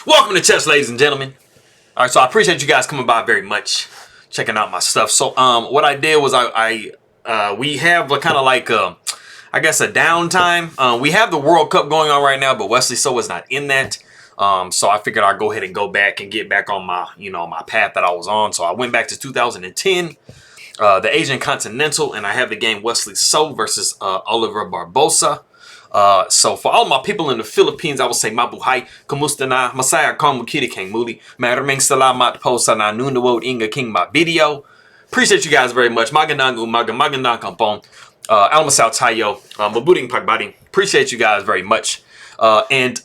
Welcome to chess, ladies and gentlemen. All right, so I appreciate you guys coming by very much, checking out my stuff. So what I did was we have kind of like I guess a downtime. We have the World Cup going on right now, but Wesley was not in that. So I figured I'd go ahead and go back and get back on my my path that I was on. So I went back to 2010, the Asian Continental, and I have the game Wesley versus Oliver Barbosa. So for all my people in the Philippines, I will say mabuhay, kumusta na, masaya kang mukinikang muli, maraming salamat po sa nanonood inga king my video. Appreciate you guys very much. Magandang umaga, magandang kampong, almasal tayo, mabuting pagbati. Appreciate you guys very much. And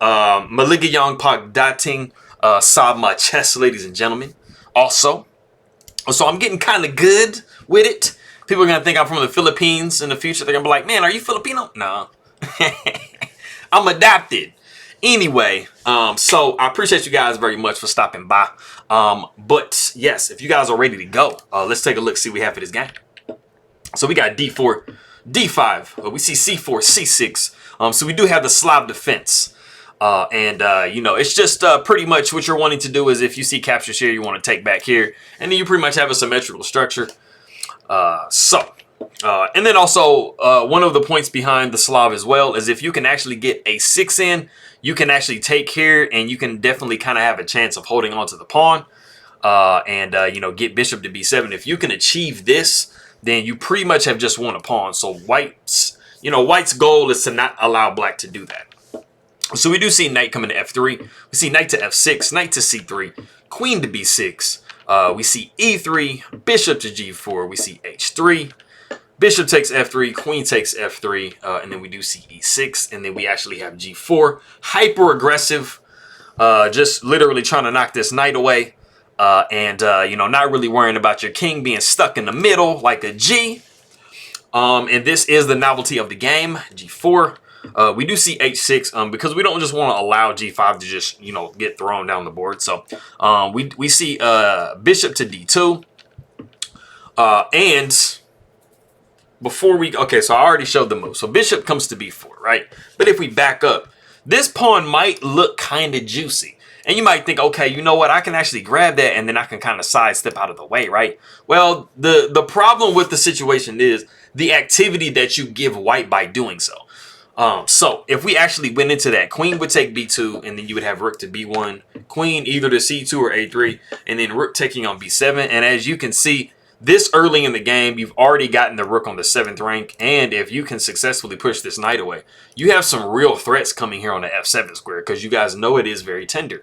maligayang pagdating sa my chess, ladies and gentlemen. Also, so I'm getting kind of good with it. People are going to think I'm from the Philippines in the future. They're going to be like, man, are you Filipino? No. I'm adopted. Anyway, so I appreciate you guys very much for stopping by. But yes, if you guys are ready to go, let's take a look, see what we have for this game. So we got D4, D5. We see C4, C6. So we do have the Slav defense. It's just pretty much what you're wanting to do is if you see captures here, you want to take back here. And then you pretty much have a symmetrical structure. And then also one of the points behind the Slav as well is if you can actually get a 6 in, you can actually take here and you can definitely kind of have a chance of holding on to the pawn get bishop to b7. If you can achieve this, then you pretty much have just won a pawn. So white's goal is to not allow black to do that. So we do see knight coming to f3. We see knight to f6, knight to c3, queen to b6. We see e3, bishop to g4. We see h3, bishop takes f3, queen takes f3, and then we do see e6, and then we actually have g4. Hyper aggressive, just literally trying to knock this knight away, not really worrying about your king being stuck in the middle like a g. And this is the novelty of the game, g4. We do see h6 because we don't just want to allow g5 to just get thrown down the board. So we see bishop to d2, and before we so I already showed the move. So bishop comes to b4, right? But if we back up, this pawn might look kind of juicy, and you might think, okay, you know what? I can actually grab that, and then I can kind of sidestep out of the way, right? Well, the problem with the situation is the activity that you give white by doing so. So if we actually went into that, queen would take b2, and then you would have rook to b1, queen either to c2 or a3, and then rook taking on b7. And as you can see, this early in the game, you've already gotten the rook on the 7th rank, and if you can successfully push this knight away, you have some real threats coming here on the f7 square, because you guys know it is very tender.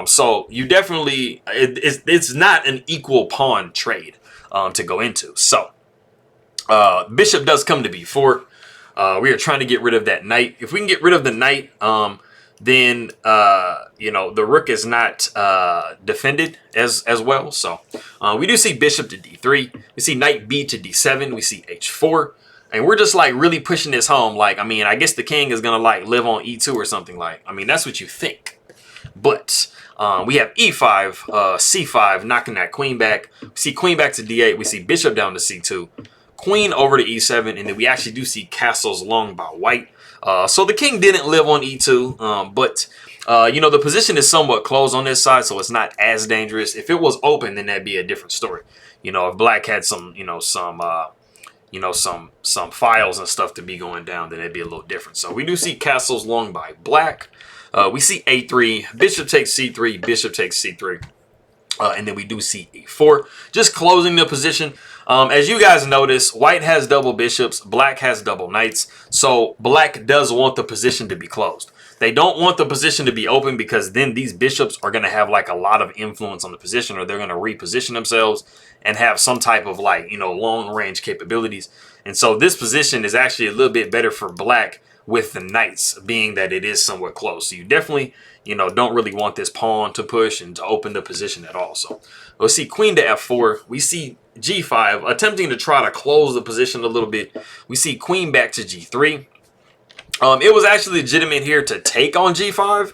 So you definitely, it's not an equal pawn trade to go into. So bishop does come to b4. We are trying to get rid of that knight. If we can get rid of the knight, then the rook is not defended as well. So we do see bishop to d3. We see knight b to d7. We see h4, and we're just like really pushing this home. Like, I mean, I guess the king is gonna like live on e2 or something. Like, I mean, that's what you think. But we have e5, c5, knocking that queen back. We see queen back to d8. We see bishop down to c2. Queen over to e7, and then we actually do see castles long by white. So the king didn't live on e2, but the position is somewhat closed on this side, so it's not as dangerous. If it was open, then that'd be a different story. If black had some files and stuff to be going down, then it'd be a little different. So we do see castles long by black. We see a3, bishop takes c3, bishop takes c3. And then we do see e4, just closing the position. As you guys notice, white has double bishops, black has double knights. So black does want the position to be closed. They don't want the position to be open, because then these bishops are going to have like a lot of influence on the position, or they're going to reposition themselves and have some type of like, long range capabilities. And so this position is actually a little bit better for black with the knights, being that it is somewhat close. So you definitely, don't really want this pawn to push and to open the position at all. So we'll see queen to f4. We see g5, attempting to try to close the position a little bit. We see queen back to g3. It was actually legitimate here to take on g5.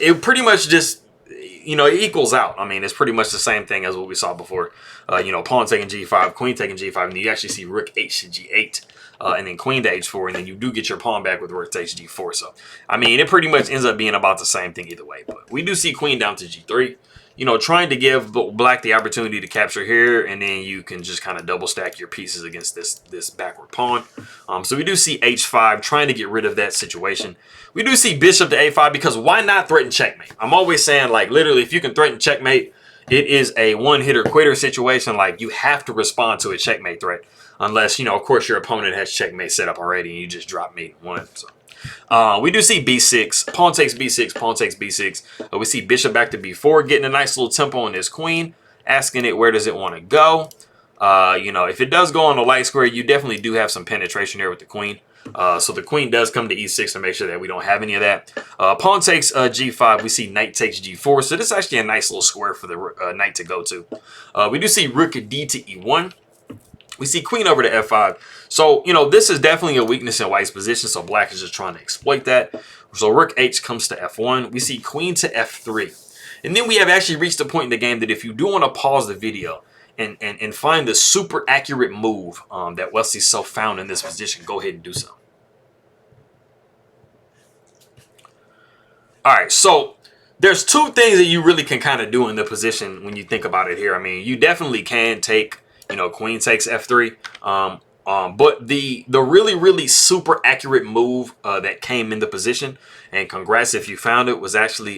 It pretty much just, it equals out. I mean, it's pretty much the same thing as what we saw before. Pawn taking g5, queen taking g5, and you actually see rook h to g8. and then queen to h4, and then you do get your pawn back with rook takes g4. So, I mean, it pretty much ends up being about the same thing either way. But we do see queen down to g3, you know, trying to give black the opportunity to capture here, and then you can just kind of double stack your pieces against this backward pawn. So we do see h5 trying to get rid of that situation. We do see bishop to a5 because why not threaten checkmate? I'm always saying, like, literally, if you can threaten checkmate, it is a one-hitter-quitter situation. Like, you have to respond to a checkmate threat. Unless, you know, of course, your opponent has checkmate set up already and you just drop mate one. So we do see b6, pawn takes b6, pawn takes b6. We see bishop back to b4, getting a nice little tempo on this queen, asking it where does it want to go. You know, if it does go on the light square, you definitely do have some penetration here with the queen. So the queen does come to e6 to make sure that we don't have any of that. Pawn takes g5. We see knight takes g4. So this is actually a nice little square for the knight to go to. We do see rook d to e1. We see queen over to f5. So, you know, this is definitely a weakness in white's position. So black is just trying to exploit that. So rook h comes to f1. We see queen to f3. And then we have actually reached a point in the game that if you do want to pause the video and find the super accurate move that Wesley so found in this position, go ahead and do so. All right, so there's two things that you really can kind of do in the position when you think about it here. I mean, you definitely can take, you know, queen takes f3. But the really super accurate move that came in the position, and congrats if you found it, was actually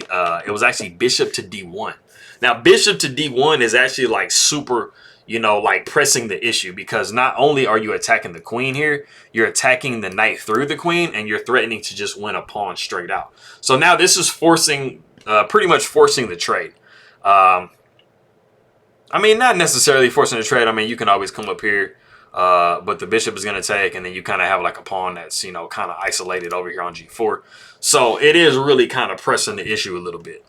bishop to d1. Now bishop to d1 is actually like super, you know, like pressing the issue, because not only are you attacking the queen here, you're attacking the knight through the queen, and you're threatening to just win a pawn straight out. So now this is forcing, pretty much forcing the trade. I mean, not necessarily forcing the trade. I mean, you can always come up here, but the bishop is going to take, and then you kind of have like a pawn that's, you know, kind of isolated over here on g4. So it is really kind of pressing the issue a little bit.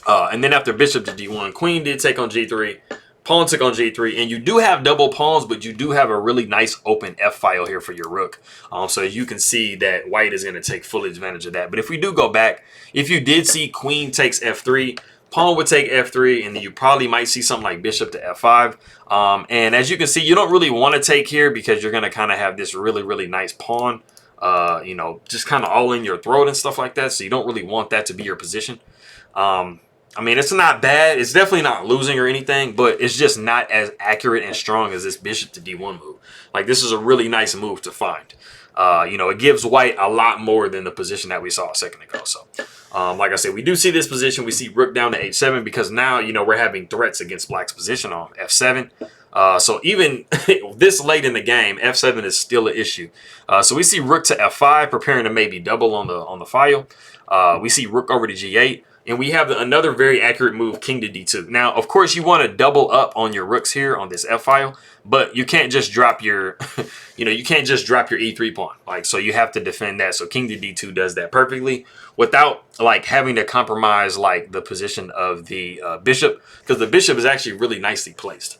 And then after bishop to d1, queen did take on g3, pawn took on g3, and you do have double pawns, but you do have a really nice open f file here for your rook. So you can see that white is going to take full advantage of that. But if we do go back, if you did see queen takes f3, pawn would take f3, and then you probably might see something like bishop to f5. And as you can see, you don't really want to take here because you're going to kind of have this really nice pawn, you know, just kind of all in your throat and stuff like that. So you don't really want that to be your position. I mean, it's not bad. It's definitely not losing or anything, but it's just not as accurate and strong as this bishop to d1 move. Like, this is a really nice move to find. You know, it gives white a lot more than the position that we saw a second ago. So, like I said, we do see this position. We see rook down to h7 because now, you know, we're having threats against black's position on f7. So even this late in the game, f7 is still an issue. So we see rook to f5, preparing to maybe double on the file. We see rook over to g8. And we have another very accurate move, king to d2. Now, of course, you want to double up on your rooks here on this f file, but you can't just drop your, you know, you can't just drop your e3 pawn. Like, so you have to defend that. So king to d2 does that perfectly without like having to compromise like the position of the bishop, because the bishop is actually really nicely placed.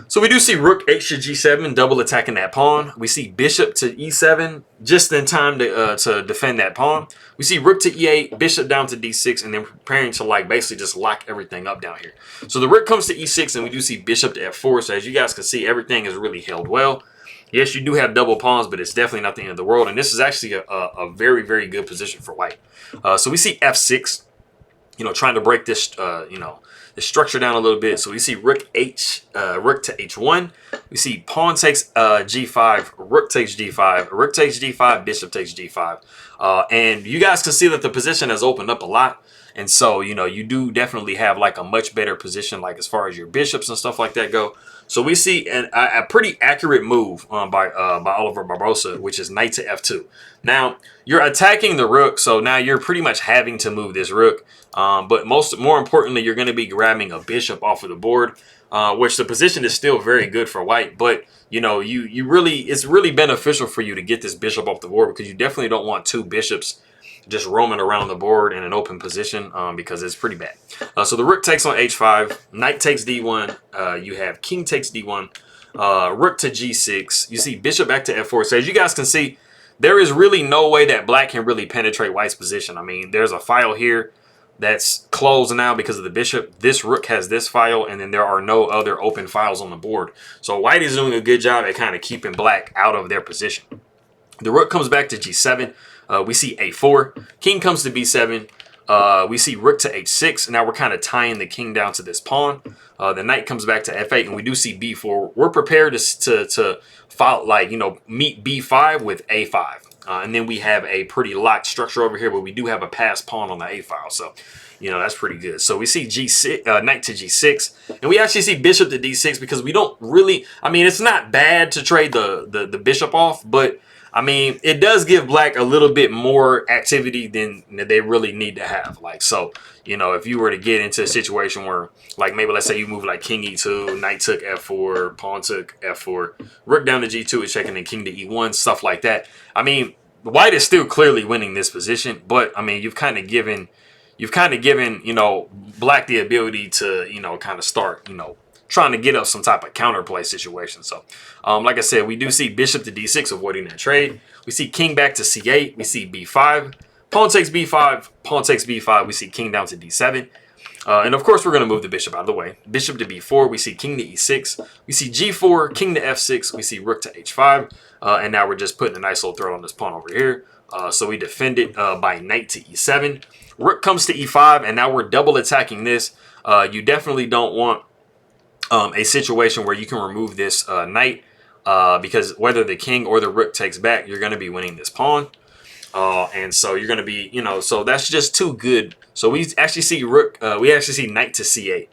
So we do see rook h to g7, double attacking that pawn. We see bishop to e7, just in time to defend that pawn. We see rook to e8, bishop down to d6, and then preparing to like basically just lock everything up down here. So the rook comes to e6, and we do see bishop to f4. So as you guys can see, everything is really held well. Yes, you do have double pawns, but it's definitely not the end of the world. And this is actually a very good position for white. So we see f6, you know, trying to break this, you know, the structure down a little bit. So we see rook to h1. We see pawn takes g5, rook takes g5, rook takes g5, bishop takes g5. And you guys can see that the position has opened up a lot. And so, you know, you do definitely have like a much better position, like as far as your bishops and stuff like that go. So we see a pretty accurate move by Oliver Barbosa, which is knight to f2. Now, you're attacking the rook, so now you're pretty much having to move this rook. But more importantly, you're going to be grabbing a bishop off of the board, which the position is still very good for white. But, you know, it's really beneficial for you to get this bishop off the board, because you definitely don't want two bishops just roaming around the board in an open position, because it's pretty bad. So the rook takes on h5, knight takes d1, you have king takes d1, rook to g6, you see bishop back to f4. So as you guys can see, there is really no way that black can really penetrate white's position. I mean, there's a file here, that's closed now because of the bishop. This rook has this file, and then there are no other open files on the board. So white is doing a good job at kind of keeping black out of their position. The rook comes back to g7. We see a4. King comes to b7. We see rook to h6. Now we're kind of tying the king down to this pawn. The knight comes back to f8, and we do see b4. We're prepared to follow, like, you know, meet b5 with a5. And then we have a pretty locked structure over here, but we do have a passed pawn on the a file. So, you know, that's pretty good. So we see g6, knight to g6, and we actually see bishop to d6 because we don't really, I mean, it's not bad to trade the bishop off, but I mean, it does give black a little bit more activity than they really need to have. Like, so, you know, if you were to get into a situation where, like, maybe let's say you move like king e2, knight took f4, pawn took f4, rook down to g2 is checking, and king to e1, stuff like that. I mean, white is still clearly winning this position, but I mean, you've kind of given, you know, black the ability to, you know, kind of start, you know, trying to get up some type of counterplay situation. So, like I said, we do see bishop to d6, avoiding that trade. We see king back to c8. We see b5. Pawn takes b5. Pawn takes b5. We see king down to d7. And of course, we're going to move the bishop out of the way. Bishop to b4. We see king to e6. We see g4, king to f6. We see rook to h5. And now we're just putting a nice little threat on this pawn over here. So we defend it by knight to e7. Rook comes to e5, and now we're double attacking this. You definitely don't want a situation where you can remove this knight, because whether the king or the rook takes back, you're going to be winning this pawn. And so you're going to be, you know, so that's just too good. So we actually see rook, we actually see knight to c8.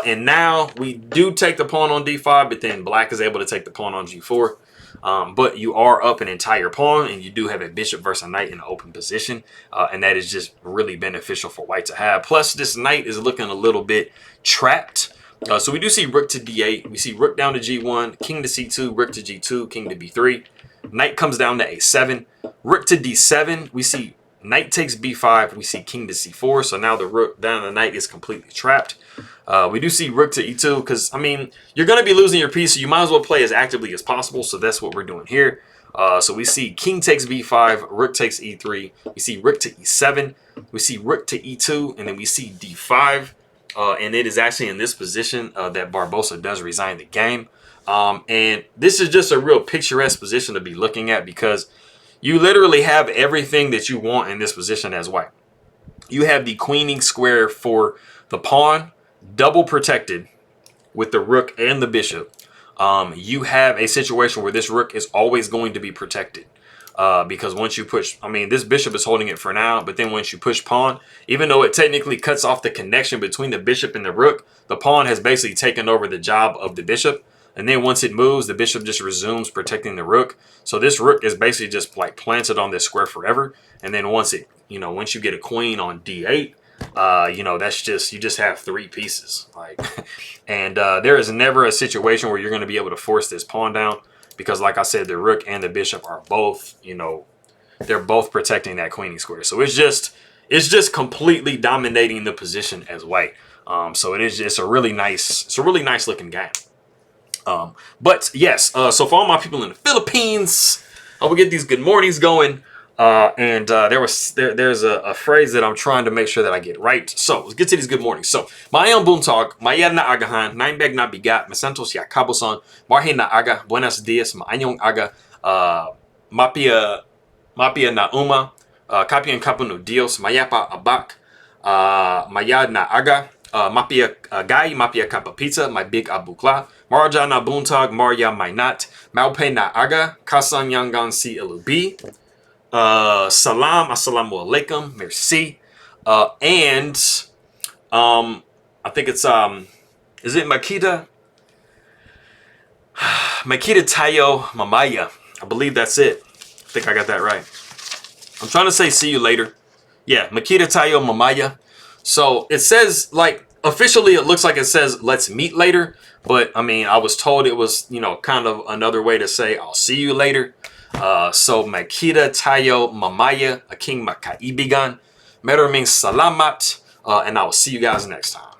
And now we do take the pawn on d5, but then black is able to take the pawn on g4. But you are up an entire pawn, and you do have a bishop versus a knight in an open position. And that is just really beneficial for white to have. Plus, this knight is looking a little bit trapped. So we do see rook to d8. We see rook down to g1, king to c2, rook to g2, king to b3. Knight comes down to a7. Rook to d7. We see knight takes b5. We see king to c4. So now the rook down the knight is completely trapped. We do see rook to e2 because, I mean, you're going to be losing your piece, so you might as well play as actively as possible. So that's what we're doing here. So we see king takes b5, rook takes e3. We see rook to e7. We see rook to e2, and then we see d5. And it is actually in this position that Barbosa does resign the game. And this is just a real picturesque position to be looking at because you literally have everything that you want in this position as white. You have the queening square for the pawn, double protected with the rook and the bishop. You have a situation where this rook is always going to be protected. Because once you push, I mean, this bishop is holding it for now, but then once you push pawn, even though it technically cuts off the connection between the bishop and the rook, the pawn has basically taken over the job of the bishop. And then once it moves, the bishop just resumes protecting the rook. So this rook is basically just like planted on this square forever. And then once it, you know, once you get a queen on d8, you know, that's just, you just have three pieces. Like, and there is never a situation where you're going to be able to force this pawn down. Because like I said, the rook and the bishop are both, you know, they're both protecting that queening square. So it's just completely dominating the position as white. So it's a really nice looking game. But yes, so for all my people in the Philippines, we get these good mornings going. There's a phrase that I'm trying to make sure that I get right. So let's get to these good mornings. So mayang buntag, mayad na agahan, nainbeg na bigat, masanto siya kabuson, marhe na aga, buenos dias, maanyong aga, mapia na uma, kapian kapuno dios, mayapa abak, mayad na aga, mapia gai, mapia kapapita, my big abukla, marja na buntag, marya mainat, maupe na aga, kasan yangan si ilubi. Salam, assalamu alaikum, merci. And I think it's is it Makita? Makita Tayo Mamaya. I believe that's it. I think I got that right. I'm trying to say see you later. Yeah, Makita Tayo Mamaya. So it says, like, officially it looks like it says let's meet later, but I mean, I was told it was, you know, kind of another way to say I'll see you later. So Makita Tayo Mamaya, a king makaibigan. Meron ming salamat, and I will see you guys next time.